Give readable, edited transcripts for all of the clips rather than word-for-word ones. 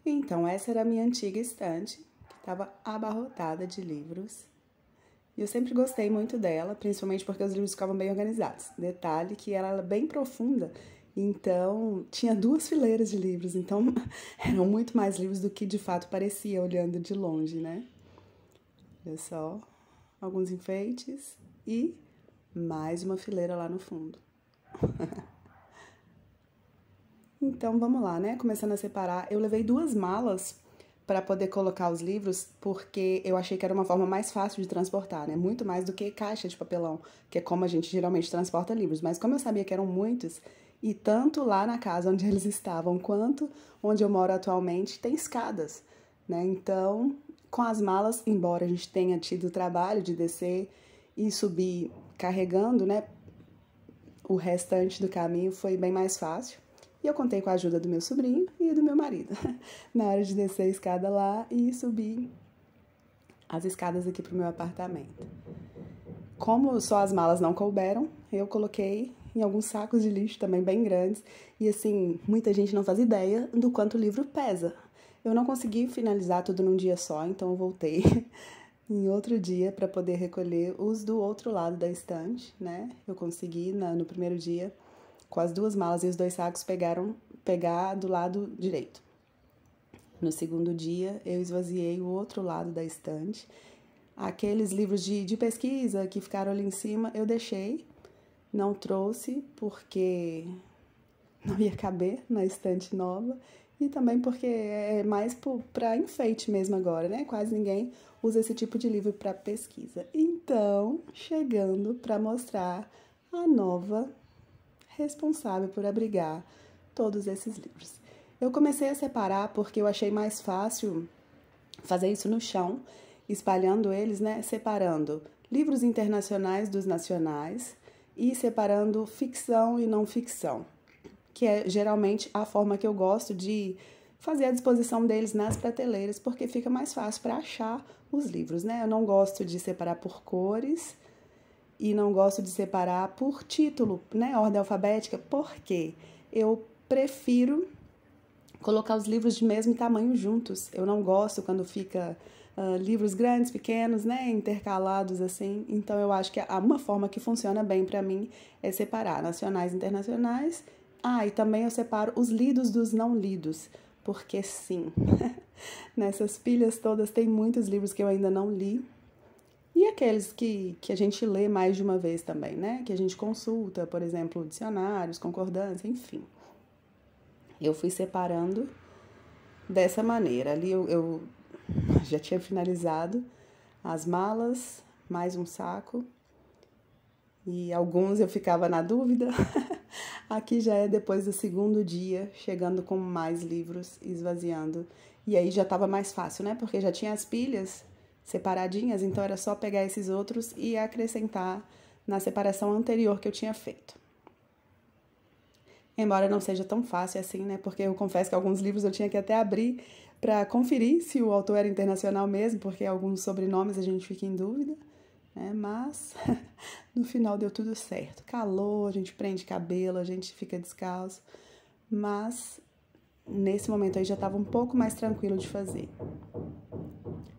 Então, essa era a minha antiga estante, que estava abarrotada de livros. E eu sempre gostei muito dela, principalmente porque os livros ficavam bem organizados. Detalhe que ela era bem profunda, então tinha 2 fileiras de livros, então eram muito mais livros do que de fato parecia olhando de longe, né? Olha só, alguns enfeites e mais uma fileira lá no fundo. Então vamos lá, né? Começando a separar. Eu levei 2 malas para poder colocar os livros, porque eu achei que era uma forma mais fácil de transportar, né? Muito mais do que caixa de papelão, que é como a gente geralmente transporta livros. Mas como eu sabia que eram muitos, e tanto lá na casa onde eles estavam, quanto onde eu moro atualmente, tem escadas, né? Então, com as malas, embora a gente tenha tido o trabalho de descer e subir carregando, né? O restante do caminho foi bem mais fácil. E eu contei com a ajuda do meu sobrinho e do meu marido na hora de descer a escada lá e subir as escadas aqui pro meu apartamento. Como só as malas não couberam, eu coloquei em alguns sacos de lixo também bem grandes. E assim, muita gente não faz ideia do quanto o livro pesa. Eu não consegui finalizar tudo num dia só, então eu voltei em outro dia para poder recolher os do outro lado da estante, né? Eu consegui no primeiro dia, com as 2 malas e os 2 sacos, pegar do lado direito. No segundo dia, eu esvaziei o outro lado da estante. Aqueles livros de pesquisa que ficaram ali em cima, eu deixei, não trouxe porque não ia caber na estante nova e também porque é mais para enfeite mesmo agora, né? Quase ninguém usa esse tipo de livro para pesquisa. Então, chegando para mostrar a nova responsável por abrigar todos esses livros. Eu comecei a separar porque eu achei mais fácil fazer isso no chão, espalhando eles, né? Separando livros internacionais dos nacionais e separando ficção e não ficção, que é geralmente a forma que eu gosto de fazer a disposição deles nas prateleiras, porque fica mais fácil para achar os livros, né? Eu não gosto de separar por cores e não gosto de separar por título, né? Ordem alfabética, porque eu prefiro colocar os livros de mesmo tamanho juntos. Eu não gosto quando fica livros grandes, pequenos, né, intercalados assim. Então eu acho que uma forma que funciona bem para mim é separar nacionais e internacionais. E também eu separo os lidos dos não lidos, porque sim, nessas pilhas todas tem muitos livros que eu ainda não li. E aqueles que a gente lê mais de uma vez também, né? Que a gente consulta, por exemplo, dicionários, concordância, enfim. Eu fui separando dessa maneira. Ali eu já tinha finalizado as malas, mais um saco. E alguns eu ficava na dúvida. Aqui já é depois do segundo dia, chegando com mais livros, esvaziando. E aí já estava mais fácil, né? Porque já tinha as pilhas separadinhas, então era só pegar esses outros e acrescentar na separação anterior que eu tinha feito. Embora não seja tão fácil assim, né? Porque eu confesso que alguns livros eu tinha que até abrir para conferir se o autor era internacional mesmo, porque alguns sobrenomes a gente fica em dúvida, né? Mas no final deu tudo certo. Calor, a gente prende cabelo, a gente fica descalço, mas nesse momento aí já estava um pouco mais tranquilo de fazer.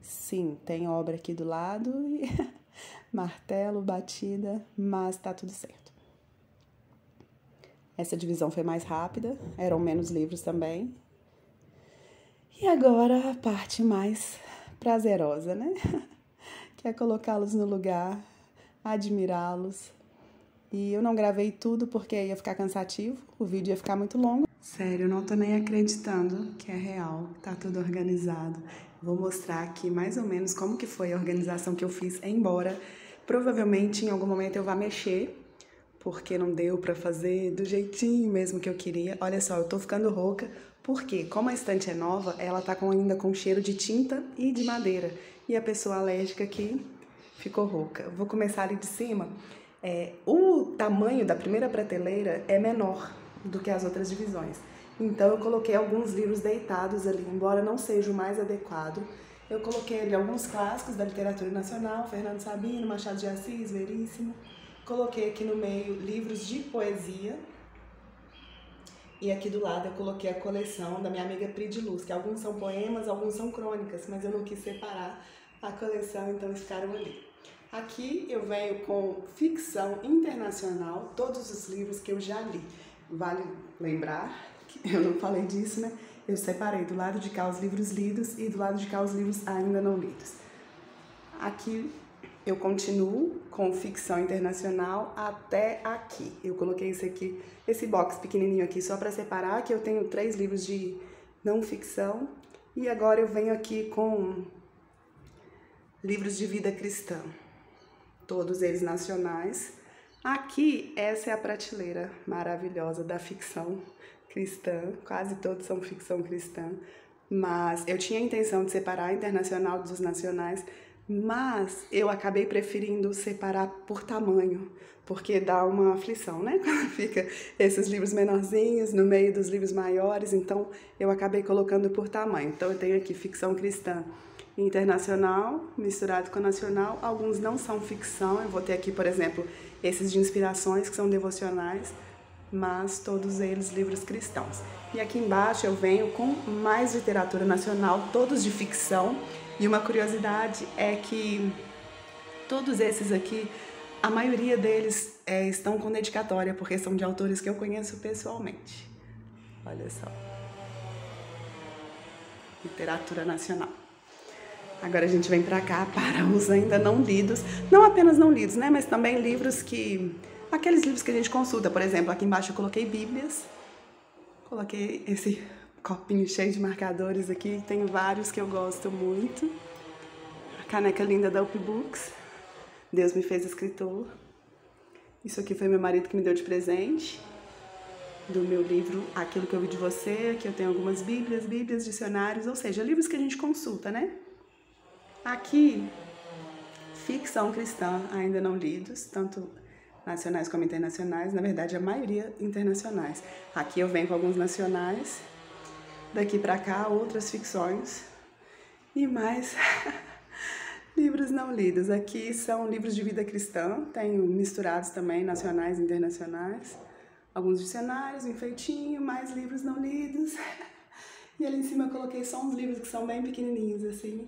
Sim, tem obra aqui do lado e martelo, batida, mas tá tudo certo. Essa divisão foi mais rápida, eram menos livros também. E agora a parte mais prazerosa, né? Que é colocá-los no lugar, admirá-los. E eu não gravei tudo porque ia ficar cansativo, o vídeo ia ficar muito longo. Sério, eu não tô nem acreditando que é real, tá tudo organizado. Vou mostrar aqui mais ou menos como que foi a organização que eu fiz, embora provavelmente em algum momento eu vá mexer, porque não deu pra fazer do jeitinho mesmo que eu queria. Olha só, eu tô ficando rouca, porque como a estante é nova, ela tá ainda com cheiro de tinta e de madeira. E a pessoa alérgica aqui ficou rouca. Vou começar ali de cima. O tamanho da primeira prateleira é menor do que as outras divisões. Então eu coloquei alguns livros deitados ali, embora não seja o mais adequado. Eu coloquei ali alguns clássicos da literatura nacional, Fernando Sabino, Machado de Assis, Veríssimo. Coloquei aqui no meio livros de poesia E aqui do lado eu coloquei a coleção da minha amiga Pri de Luz, que alguns são poemas, alguns são crônicas, mas eu não quis separar a coleção, então eles ficaram ali. Aqui eu venho com ficção internacional, todos os livros que eu já li. Vale lembrar que eu não falei disso, né? Eu separei do lado de cá os livros lidos e do lado de cá os livros ainda não lidos. Aqui eu continuo com ficção internacional até aqui. Eu coloquei esse box pequenininho aqui só para separar, que eu tenho 3 livros de não ficção. E agora eu venho aqui com livros de vida cristã, todos eles nacionais. Aqui, essa é a prateleira maravilhosa da ficção cristã, quase todos são ficção cristã, mas eu tinha a intenção de separar a internacional dos nacionais, mas eu acabei preferindo separar por tamanho, porque dá uma aflição, né? Quando fica esses livros menorzinhos no meio dos livros maiores, então eu acabei colocando por tamanho. Então eu tenho aqui ficção cristã internacional, misturado com nacional, alguns não são ficção, eu vou ter aqui, por exemplo, esses de inspirações, que são devocionais, mas todos eles livros cristãos. E aqui embaixo eu venho com mais literatura nacional, todos de ficção, e uma curiosidade é que todos esses aqui, a maioria deles estão com dedicatória, porque são de autores que eu conheço pessoalmente. Olha só. Literatura nacional. Agora a gente vem pra cá para os ainda não lidos, não apenas não lidos, né, mas também livros aqueles livros que a gente consulta, por exemplo, aqui embaixo eu coloquei bíblias, coloquei esse copinho cheio de marcadores aqui, tem vários que eu gosto muito, a caneca linda da UP Books, Deus me fez escritor, isso aqui foi meu marido que me deu de presente, do meu livro Aquilo que eu vi de você, aqui eu tenho algumas bíblias, dicionários, ou seja, livros que a gente consulta, né? Aqui, ficção cristã, ainda não lidos, tanto nacionais como internacionais, na verdade a maioria internacionais. Aqui eu venho com alguns nacionais, daqui pra cá outras ficções e mais livros não lidos. Aqui são livros de vida cristã, tenho misturados também, nacionais e internacionais, alguns dicionários, enfeitinho, mais livros não lidos. E ali em cima eu coloquei só uns livros que são bem pequenininhos assim,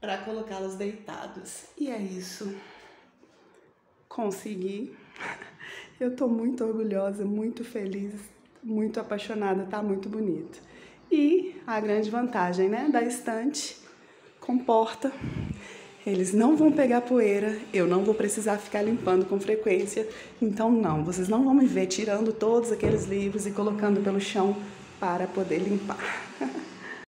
para colocá-los deitados. E é isso. Consegui. Eu tô muito orgulhosa, muito feliz, muito apaixonada, tá muito bonito. E a grande vantagem, né, da estante com porta, eles não vão pegar poeira, eu não vou precisar ficar limpando com frequência, então não, vocês não vão me ver tirando todos aqueles livros e colocando pelo chão para poder limpar.